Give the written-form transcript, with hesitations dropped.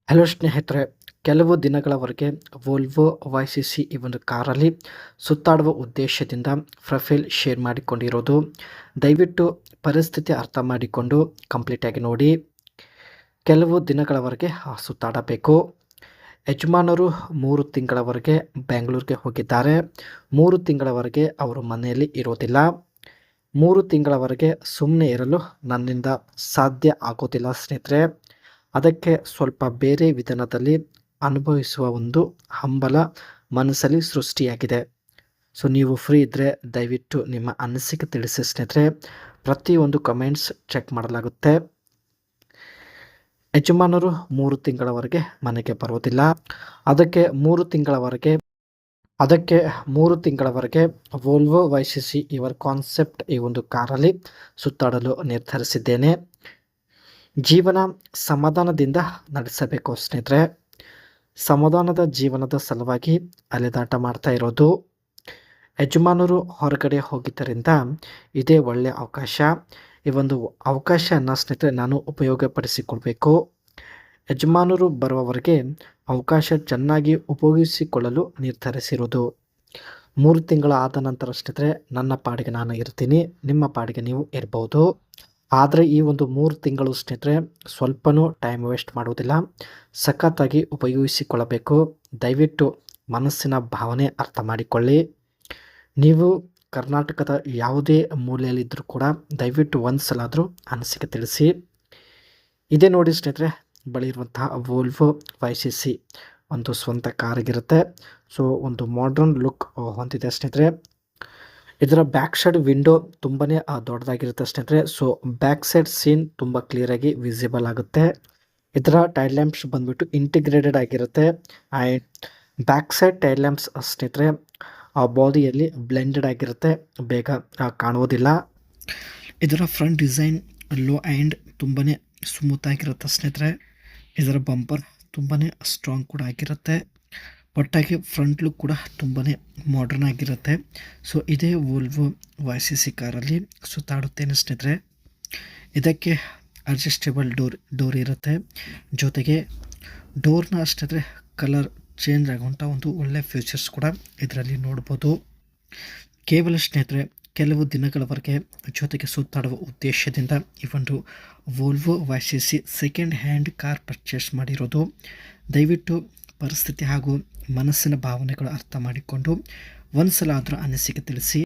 Hello ಸ್ನೇಹಿತರೆ, ಕೆಲವು ದಿನಗಳವರೆಗೆ ವೋಲ್ವೋ ವೈ ಈ ಒಂದು ಕಾರಲ್ಲಿ ಸುತ್ತಾಡುವ ಉದ್ದೇಶದಿಂದ ಪ್ರೊಫೈಲ್ ಶೇರ್ ಮಾಡಿಕೊಂಡಿರೋದು. ದಯವಿಟ್ಟು ಪರಿಸ್ಥಿತಿ ಅರ್ಥ ಮಾಡಿಕೊಂಡು ಕಂಪ್ಲೀಟಾಗಿ ನೋಡಿ. ಕೆಲವು ದಿನಗಳವರೆಗೆ ಸುತ್ತಾಡಬೇಕು. ಯಜಮಾನರು 3 ತಿಂಗಳವರೆಗೆ ಬೆಂಗಳೂರಿಗೆ ಹೋಗಿದ್ದಾರೆ. 3 ತಿಂಗಳವರೆಗೆ ಅವರು ಮನೆಯಲ್ಲಿ ಇರೋದಿಲ್ಲ. 3 ತಿಂಗಳವರೆಗೆ ಸುಮ್ಮನೆ ಇರಲು ನನ್ನಿಂದ ಸಾಧ್ಯ ಆಗೋದಿಲ್ಲ ಸ್ನೇಹಿತರೆ. ಅದಕ್ಕೆ ಸ್ವಲ್ಪ ಬೇರೆ ವಿಧಾನದಲ್ಲಿ ಅನುಭವಿಸುವ ಒಂದು ಹಂಬಲ ಮನಸ್ಸಲ್ಲಿ ಸೃಷ್ಟಿಯಾಗಿದೆ. ಸೊ ನೀವು ಫ್ರೀ ಇದ್ದರೆ ದಯವಿಟ್ಟು ನಿಮ್ಮ ಅನಿಸಿಕೆ ತಿಳಿಸಿ ಸ್ನೇಹಿತರೆ. ಪ್ರತಿಯೊಂದು ಕಮೆಂಟ್ಸ್ ಚೆಕ್ ಮಾಡಲಾಗುತ್ತೆ. ಯಜಮಾನರು 3 ತಿಂಗಳವರೆಗೆ ಮನೆಗೆ ಬರೋದಿಲ್ಲ. ಅದಕ್ಕೆ 3 ತಿಂಗಳವರೆಗೆ ವೋಲ್ವೋ ವೈ ಇವರ ಕಾನ್ಸೆಪ್ಟ್ ಈ ಒಂದು ಕಾರಲ್ಲಿ ಸುತ್ತಾಡಲು ನಿರ್ಧರಿಸಿದ್ದೇನೆ. ಜೀವನ ಸಮಾಧಾನದಿಂದ ನಡೆಸಬೇಕು ಸ್ನೇಹಿತರೆ. ಸಮಾಧಾನದ ಜೀವನದ ಸಲುವಾಗಿ ಅಲೆದಾಟ ಮಾಡ್ತಾ ಇರೋದು. ಯಜಮಾನರು ಹೊರಗಡೆ ಹೋಗಿದ್ದರಿಂದ ಇದೇ ಒಳ್ಳೆಯ ಅವಕಾಶ. ಈ ಒಂದು ಅವಕಾಶನ ಸ್ನೇಹಿತರೆ ನಾನು ಉಪಯೋಗಪಡಿಸಿಕೊಳ್ಬೇಕು. ಯಜಮಾನರು ಬರುವವರೆಗೆ ಅವಕಾಶ ಚೆನ್ನಾಗಿ ಉಪಯೋಗಿಸಿಕೊಳ್ಳಲು ನಿರ್ಧರಿಸಿರೋದು. 3 ತಿಂಗಳ ಆದ ನಂತರ ಸ್ನೇಹಿತರೆ ನನ್ನ ಪಾಡಿಗೆ ನಾನು ಇರ್ತೀನಿ, ನಿಮ್ಮ ಪಾಡಿಗೆ ನೀವು ಇರ್ಬೋದು. ಆದರೆ ಈ ಒಂದು 3 ತಿಂಗಳು ಸ್ನೇಹಿತರೆ ಸ್ವಲ್ಪನೂ ಟೈಮ್ ವೇಸ್ಟ್ ಮಾಡುವುದಿಲ್ಲ, ಸಖತ್ತಾಗಿ ಉಪಯೋಗಿಸಿಕೊಳ್ಳಬೇಕು. ದಯವಿಟ್ಟು ಮನಸ್ಸಿನ ಭಾವನೆ ಅರ್ಥ ಮಾಡಿಕೊಳ್ಳಿ. ನೀವು ಕರ್ನಾಟಕದ ಯಾವುದೇ ಮೂಲೆಯಲ್ಲಿದ್ದರೂ ಕೂಡ ದಯವಿಟ್ಟು ಒಂದು ಸಲ ಆದರೂ ಅನಿಸಿಕೆ ತಿಳಿಸಿ. ಇದೇ ನೋಡಿ ಸ್ನೇಹಿತರೆ ಬಳಿ ಇರುವಂತಹ ವೋಲ್ವೋ ವೈ ಒಂದು ಸ್ವಂತ ಕಾರಿಗಿರುತ್ತೆ. ಸೊ ಒಂದು ಮಾಡ್ರನ್ ಲುಕ್ ಹೊಂದಿದೆ ಸ್ನೇಹಿತರೆ. ಇದರ ಬ್ಯಾಕ್ ಸೈಡ್ ವಿಂಡೋ ತುಂಬಾ ದೊಡ್ಡದಾಗಿರುತ್ತೆ ಸ್ನೇಹಿತರೆ. ಸೊ ಬ್ಯಾಕ್ ಸೈಡ್ ಸೀನ್ ತುಂಬ ಕ್ಲಿಯರಾಗಿ ವಿಸಿಬಲ್ ಆಗುತ್ತೆ. ಇದರ ಟೈಲ್ ಲ್ಯಾಂಪ್ಸ್ ಬಂದ್ಬಿಟ್ಟು ಇಂಟಿಗ್ರೇಟೆಡ್ ಆಗಿರುತ್ತೆ. And back side tail lamps ಸ್ನೇಹಿತರೆ ಬಾಡಿಯಲ್ಲಿ ಬ್ಲೆಂಡೆಡ್ ಆಗಿರುತ್ತೆ, ಬೇಗ ಕಾಣುವುದಿಲ್ಲ. ಇದರ ಫ್ರಂಟ್ ಡಿಸೈನ್ ಲೋ ಆ್ಯಂಡ್ ತುಂಬಾ ಸ್ಮೂತ್ ಆಗಿರುತ್ತೆ ಸ್ನೇಹಿತರೆ. ಇದರ ಬಂಪರ್ ತುಂಬಾ ಸ್ಟ್ರಾಂಗ್ ಕೂಡ ಆಗಿರುತ್ತೆ. ಒಟ್ಟಾಗಿ ಫ್ರಂಟ್ ಲುಕ್ ಕೂಡ ತುಂಬಾ ಮಾಡರ್ನ್ ಆಗಿರುತ್ತೆ. ಸೊ ಇದೇ ವೋಲ್ವೋ ವೈ ಕಾರಲ್ಲಿ ಸುತ್ತಾಡುತ್ತೇನೆ ಸ್ನೇಹಿತರೆ. ಇದಕ್ಕೆ ಅಡ್ಜಸ್ಟೇಬಲ್ ಡೋರ್ ಇರುತ್ತೆ. ಜೊತೆಗೆ ಡೋರ್ನ ಸ್ನೇಹಿತರೆ ಕಲರ್ ಚೇಂಜ್ ಆಗುವಂಥ ಒಂದು ಒಳ್ಳೆ ಫೀಚರ್ಸ್ ಕೂಡ ಇದರಲ್ಲಿ ನೋಡ್ಬೋದು. ಕೇವಲ ಸ್ನೇಹಿತರೆ ಕೆಲವು ದಿನಗಳವರೆಗೆ ಜೊತೆಗೆ ಸುತ್ತಾಡುವ ಉದ್ದೇಶದಿಂದ ಈ ಒಂದು Volvo Y second hand car purchase ಮಾಡಿರೋದು. ದಯವಿಟ್ಟು ಪರಿಸ್ಥಿತಿ ಹಾಗೂ ಮನಸ್ಸಿನ ಭಾವನೆಗಳು ಅರ್ಥ ಮಾಡಿಕೊಂಡು ಒಂದು ಸಲ ಆದರೂ ಅನಿಸಿಕೆ ತಿಳಿಸಿ.